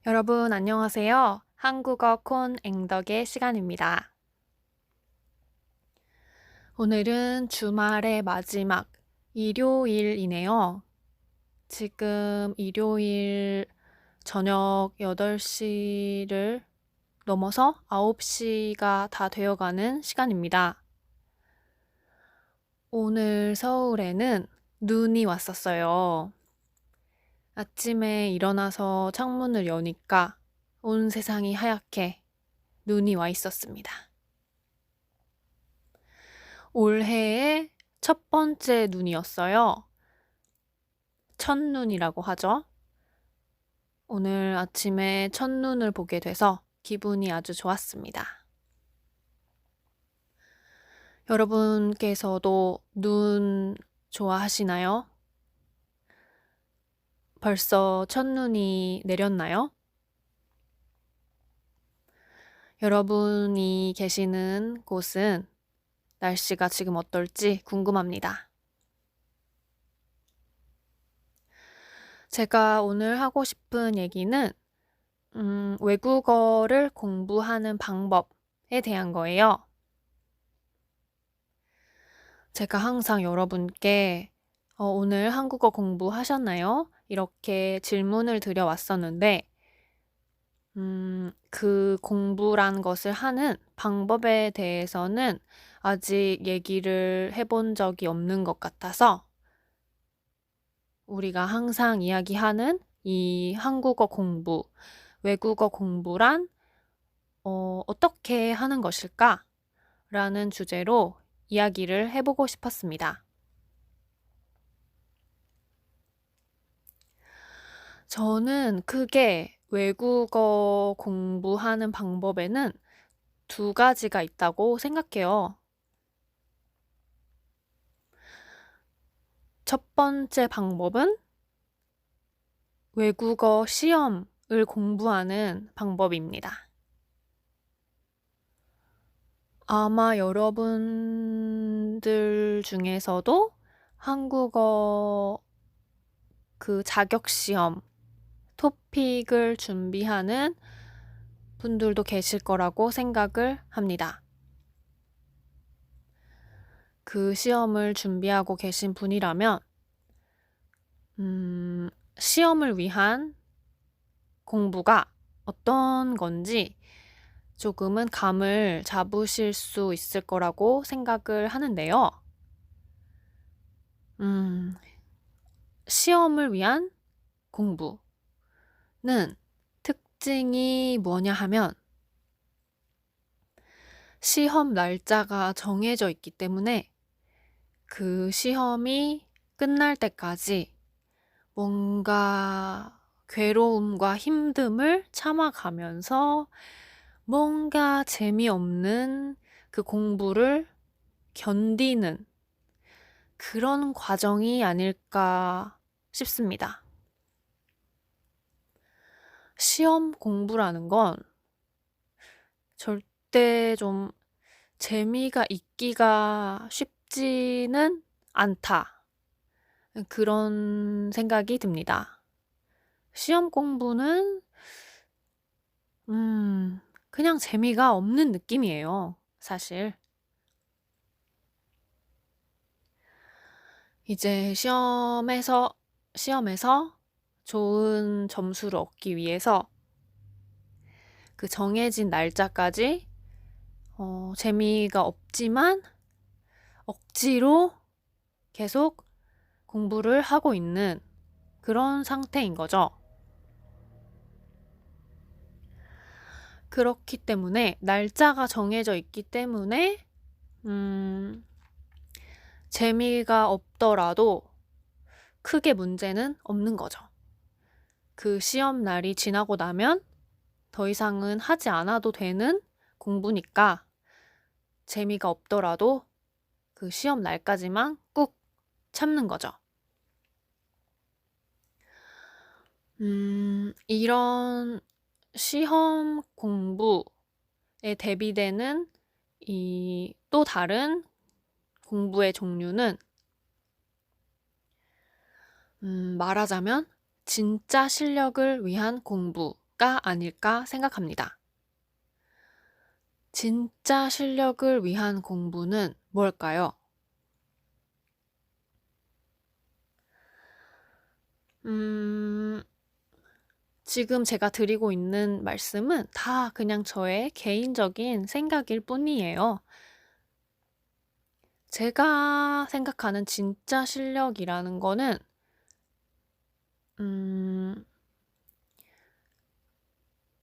여러분 안녕하세요. 한국어 콘 앵덕의 시간입니다. 오늘은 주말의 마지막 일요일이네요. 지금 일요일 저녁 8시를 넘어서 9시가 다 되어가는 시간입니다. 오늘 서울에는 눈이 왔었어요. 아침에 일어나서 창문을 여니까 온 세상이 하얗게 눈이 와 있었습니다. 올해의 첫 번째 눈이었어요. 첫눈이라고 하죠. 오늘 아침에 첫눈을 보게 돼서 기분이 아주 좋았습니다. 여러분께서도 눈 좋아하시나요? 벌써 첫눈이 내렸나요? 여러분이 계시는 곳은 날씨가 지금 어떨지 궁금합니다. 제가 오늘 하고 싶은 얘기는 외국어를 공부하는 방법에 대한 거예요. 제가 항상 여러분께 오늘 한국어 공부하셨나요? 이렇게 질문을 드려왔었는데 그 공부란 것을 하는 방법에 대해서는 아직 얘기를 해본 적이 없는 것 같아서 우리가 항상 이야기하는 이 한국어 공부, 외국어 공부란 어떻게 하는 것일까? 라는 주제로 이야기를 해보고 싶었습니다. 저는 크게 외국어 공부하는 방법에는 두 가지가 있다고 생각해요. 첫 번째 방법은 외국어 시험을 공부하는 방법입니다. 아마 여러분들 중에서도 한국어 그 자격시험, 토픽을 준비하는 분들도 계실 거라고 생각을 합니다. 그 시험을 준비하고 계신 분이라면, 시험을 위한 공부가 어떤 건지 조금은 감을 잡으실 수 있을 거라고 생각을 하는데요. 시험을 위한 공부는 특징이 뭐냐 하면 시험 날짜가 정해져 있기 때문에 그 시험이 끝날 때까지 뭔가 괴로움과 힘듦을 참아가면서 뭔가 재미없는 그 공부를 견디는 그런 과정이 아닐까 싶습니다. 시험 공부라는 건 절대 좀 재미가 있기가 쉽지는 않다. 그런 생각이 듭니다. 시험 공부는 그냥 재미가 없는 느낌이에요, 사실. 이제 시험에서 좋은 점수를 얻기 위해서 그 정해진 날짜까지 재미가 없지만 억지로 계속 공부를 하고 있는 그런 상태인 거죠. 그렇기 때문에 날짜가 정해져 있기 때문에 재미가 없더라도 크게 문제는 없는 거죠. 그 시험 날이 지나고 나면 더 이상은 하지 않아도 되는 공부니까 재미가 없더라도 그 시험 날까지만 꾹 참는 거죠. 이런 시험 공부에 대비되는 이 또 다른 공부의 종류는 말하자면 진짜 실력을 위한 공부가 있을까 아닐까 생각합니다. 진짜 실력을 위한 공부는 뭘까요? 음, 지금 제가 드리고 있는 말씀은 다 그냥 저의 개인적인 생각일 뿐이에요. 제가 생각하는 진짜 실력이라는 거는, 음,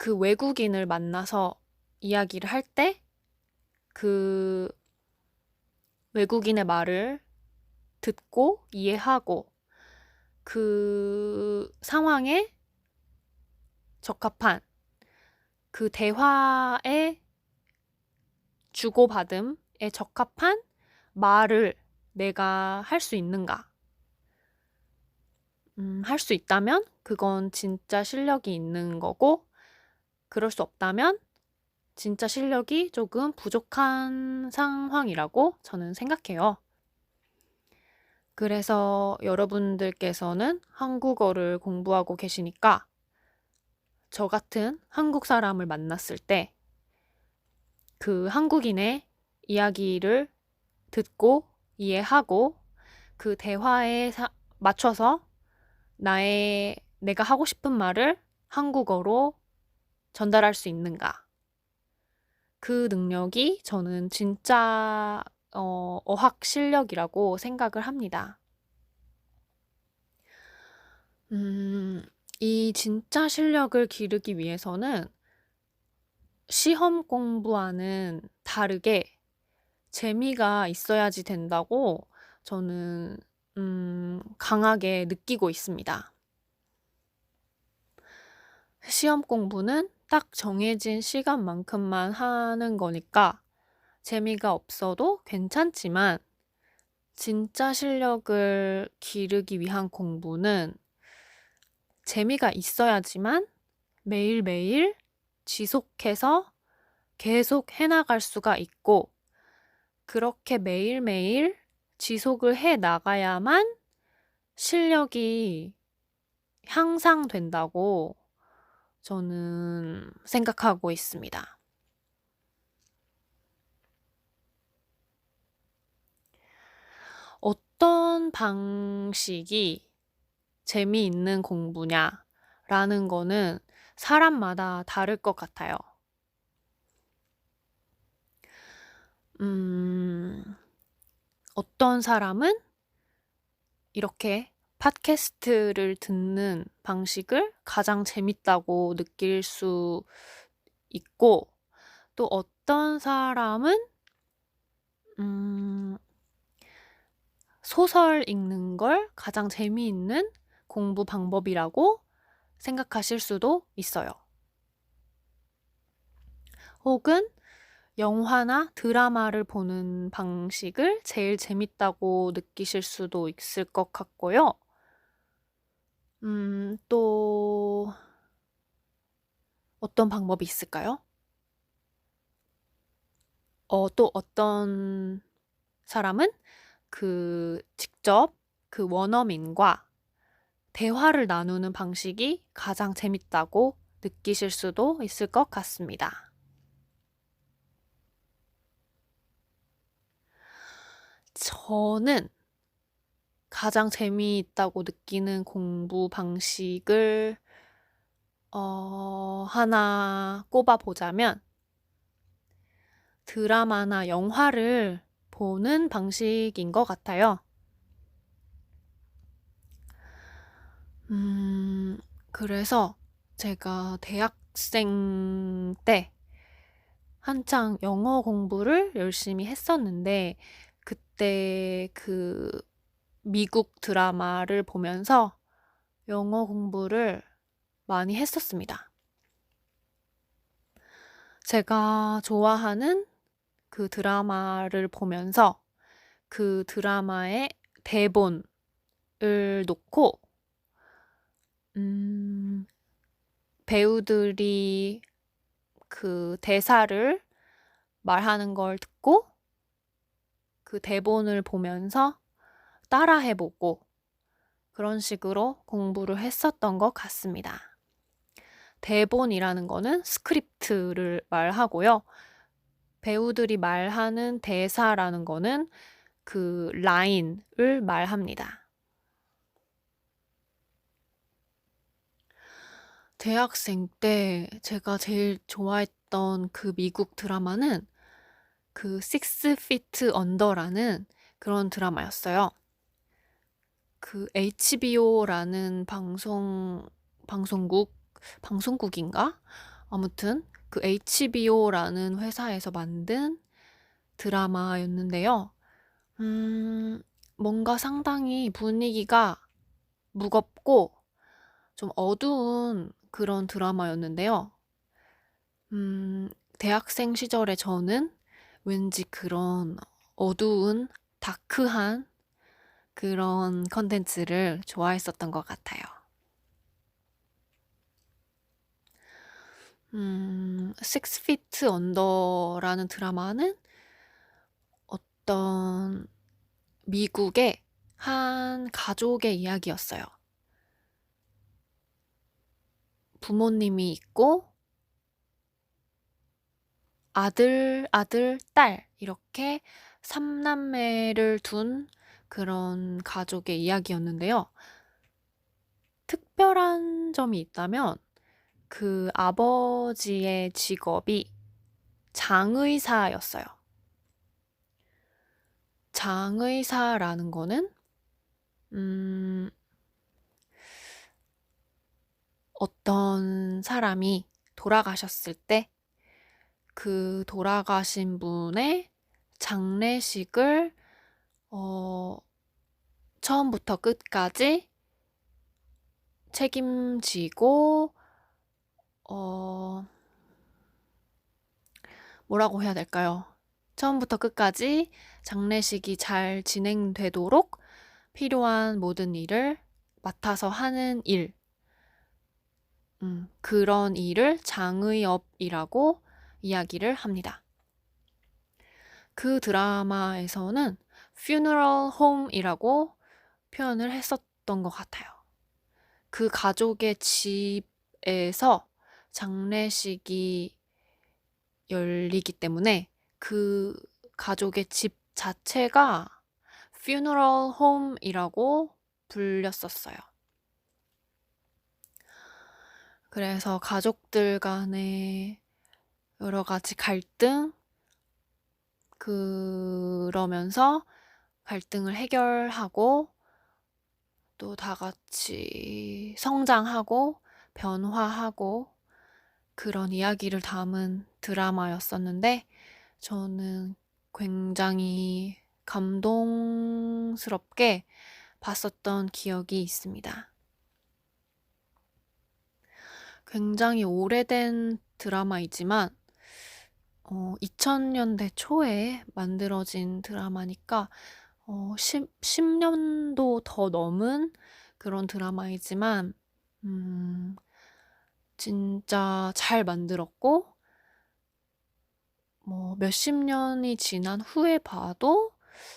그 외국인을 만나서 이야기를 할 때, 그 외국인의 말을 듣고 이해하고, 그 상황에 적합한 그 대화의 주고받음에 적합한 말을 내가 할 수 있는가? 할 수 있다면 그건 진짜 실력이 있는 거고, 그럴 수 없다면 진짜 실력이 조금 부족한 상황이라고 저는 생각해요. 그래서 여러분들께서는 한국어를 공부하고 계시니까 저 같은 한국 사람을 만났을 때 그 한국인의 이야기를 듣고 이해하고 그 대화에 맞춰서 내가 하고 싶은 말을 한국어로 전달할 수 있는가. 그 능력이 저는 진짜 어학 실력이라고 생각을 합니다. 이 진짜 실력을 기르기 위해서는 시험 공부와는 다르게 재미가 있어야지 된다고 저는 강하게 느끼고 있습니다. 시험 공부는 딱 정해진 시간만큼만 하는 거니까 재미가 없어도 괜찮지만 진짜 실력을 기르기 위한 공부는 재미가 있어야지만 매일매일 지속해서 계속 해나갈 수가 있고 그렇게 매일매일 지속을 해 나가야만 실력이 향상된다고 저는 생각하고 있습니다. 어떤 방식이 재미있는 공부냐라는 거는 사람마다 다를 것 같아요. 어떤 사람은 이렇게 팟캐스트를 듣는 방식을 가장 재밌다고 느낄 수 있고, 또 어떤 사람은 소설 읽는 걸 가장 재미있는 공부 방법이라고 생각하실 수도 있어요. 혹은 영화나 드라마를 보는 방식을 제일 재밌다고 느끼실 수도 있을 것 같고요. 또 어떤 방법이 있을까요? 또 어떤 사람은 직접 그 원어민과 대화를 나누는 방식이 가장 재밌다고 느끼실 수도 있을 것 같습니다. 저는 가장 재미있다고 느끼는 공부 방식을 하나 꼽아보자면 드라마나 영화를 보는 방식인 것 같아요. 그래서 제가 대학생 때 한창 영어 공부를 열심히 했었는데 그때 그 미국 드라마를 보면서 영어 공부를 많이 했었습니다. 제가 좋아하는 그 드라마를 보면서 그 드라마의 대본을 놓고 배우들이 그 대사를 말하는 걸 듣고 그 대본을 보면서 따라해보고 그런 식으로 공부를 했었던 것 같습니다. 대본이라는 거는 스크립트를 말하고요. 배우들이 말하는 대사라는 거는 그 라인을 말합니다. 대학생 때 제가 제일 좋아했던 그 미국 드라마는 그 Six Feet Under라는 그런 드라마였어요. 그 HBO라는 방송국인가? 아무튼 그 HBO라는 회사에서 만든 드라마였는데요. 뭔가 상당히 분위기가 무겁고 좀 어두운 그런 드라마였는데요. 대학생 시절에 저는 왠지 그런 어두운 다크한 그런 컨텐츠를 좋아했었던 것 같아요. Six Feet Under라는 드라마는 어떤 미국의 한 가족의 이야기였어요. 부모님이 있고 아들, 딸 이렇게 3남매를 둔 그런 가족의 이야기였는데요. 특별한 점이 있다면 그 아버지의 직업이 장의사였어요. 장의사라는 거는 어떤 사람이 돌아가셨을 때 그 돌아가신 분의 장례식을 처음부터 끝까지 책임지고 뭐라고 해야 될까요? 처음부터 끝까지 장례식이 잘 진행되도록 필요한 모든 일을 맡아서 하는 일. 그런 일을 장의업이라고 이야기를 합니다. 그 드라마에서는 funeral home이라고 표현을 했었던 것 같아요. 그 가족의 집에서 장례식이 열리기 때문에 그 가족의 집 자체가 funeral home이라고 불렸었어요. 그래서 가족들 간의 여러 가지 갈등, 그러면서 갈등을 해결하고 또 다 같이 성장하고 변화하고 그런 이야기를 담은 드라마였었는데 저는 굉장히 감동스럽게 봤었던 기억이 있습니다. 굉장히 오래된 드라마이지만 2000년대 초에 만들어진 드라마니까 10년도 더 넘은 그런 드라마이지만 진짜 잘 만들었고 몇십 년이 지난 후에 봐도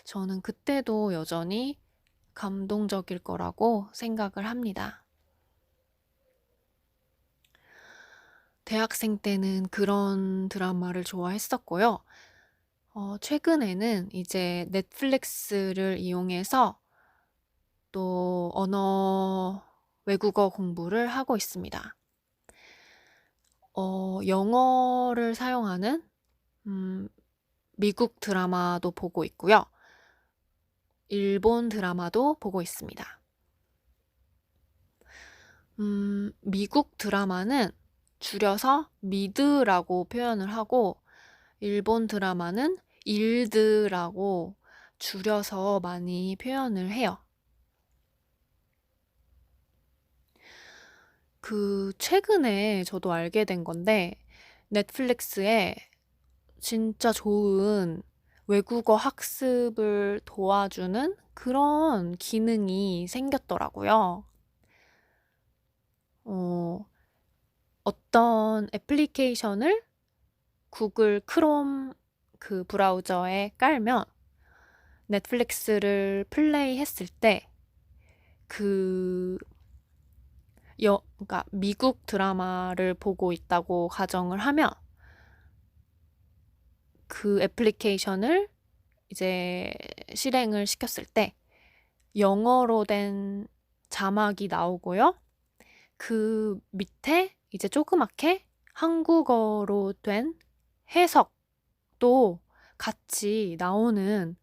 저는 그때도 여전히 감동적일 거라고 생각을 합니다. 대학생 때는 그런 드라마를 좋아했었고요. 최근에는 이제 넷플릭스를 이용해서 또 외국어 공부를 하고 있습니다. 영어를 사용하는 미국 드라마도 보고 있고요. 일본 드라마도 보고 있습니다. 미국 드라마는 줄여서 미드라고 표현을 하고 일본 드라마는 일드라고 줄여서 많이 표현을 해요. 최근에 저도 알게 된 건데 넷플릭스에 진짜 좋은 외국어 학습을 도와주는 그런 기능이 생겼더라고요. 어떤 애플리케이션을 구글 크롬 그 브라우저에 깔면 넷플릭스를 플레이 했을 때 그 그러니까 미국 드라마를 보고 있다고 가정을 하면 그 애플리케이션을 이제 실행을 시켰을 때 영어로 된 자막이 나오고요. 그 밑에 이제 조그맣게 한국어로 된 해석도 같이 나오는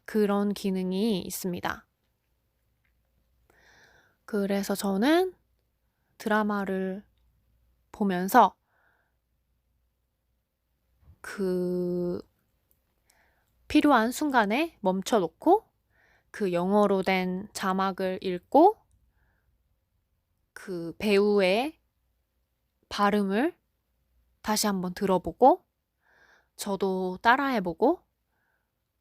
그런 기능이 있습니다. 그래서 저는 드라마를 보면서 그 필요한 순간에 멈춰 놓고 그 영어로 된 자막을 읽고 그 배우의 발음을 다시 한번 들어보고 저도 따라해보고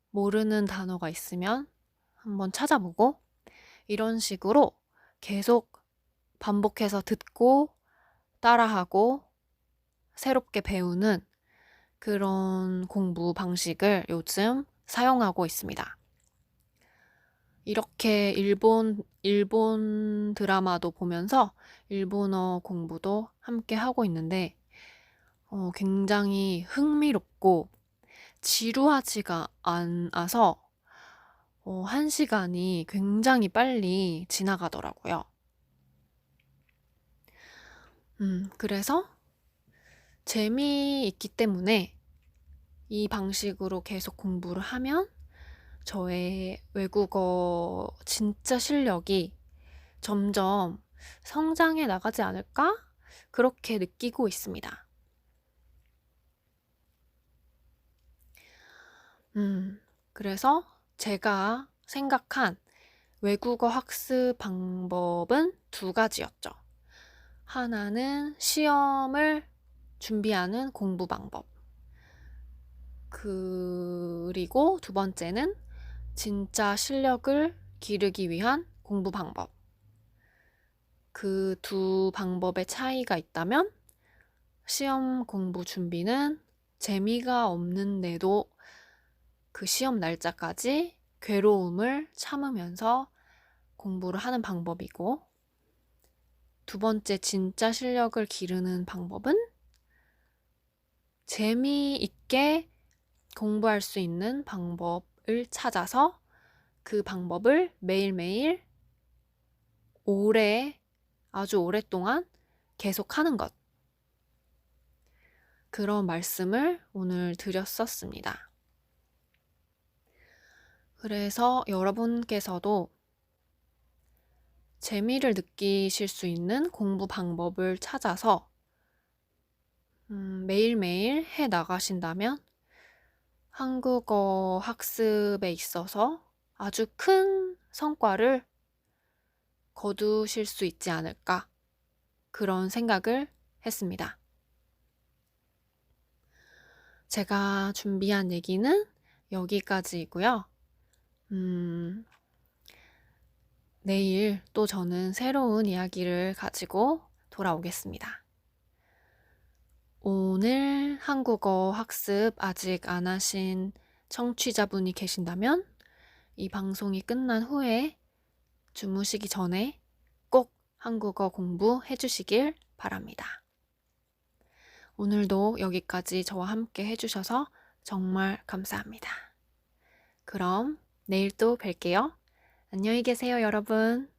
모르는 단어가 있으면 한번 찾아보고 이런 식으로 계속 반복해서 듣고 따라하고 새롭게 배우는 그런 공부 방식을 요즘 사용하고 있습니다. 이렇게 일본 드라마도 보면서 일본어 공부도 함께 하고 있는데 굉장히 흥미롭고 지루하지가 않아서 1시간이 굉장히 빨리 지나가더라고요. 그래서 재미있기 때문에 이 방식으로 계속 공부를 하면 저의 외국어 진짜 실력이 점점 성장해 나가지 않을까? 그렇게 느끼고 있습니다. 그래서 제가 생각한 외국어 학습 방법은 2가지였죠. 하나는 시험을 준비하는 공부 방법. 그리고 2번째는 진짜 실력을 기르기 위한 공부 방법. 그 2 방법의 차이가 있다면 시험 공부 준비는 재미가 없는데도 그 시험 날짜까지 괴로움을 참으면서 공부를 하는 방법이고 2번째 진짜 실력을 기르는 방법은 재미있게 공부할 수 있는 방법을 찾아서 그 방법을 매일매일 아주 오랫동안 계속하는 것. 그런 말씀을 오늘 드렸었습니다. 그래서 여러분께서도 재미를 느끼실 수 있는 공부 방법을 찾아서 매일매일 해 나가신다면 한국어 학습에 있어서 아주 큰 성과를 거두실 수 있지 않을까 그런 생각을 했습니다. 제가 준비한 얘기는 여기까지이고요. 내일 또 저는 새로운 이야기를 가지고 돌아오겠습니다. 오늘 한국어 학습 아직 안 하신 청취자분이 계신다면 이 방송이 끝난 후에 주무시기 전에 꼭 한국어 공부해 주시길 바랍니다. 오늘도 여기까지 저와 함께 해주셔서 정말 감사합니다. 그럼 내일 또 뵐게요. 안녕히 계세요, 여러분.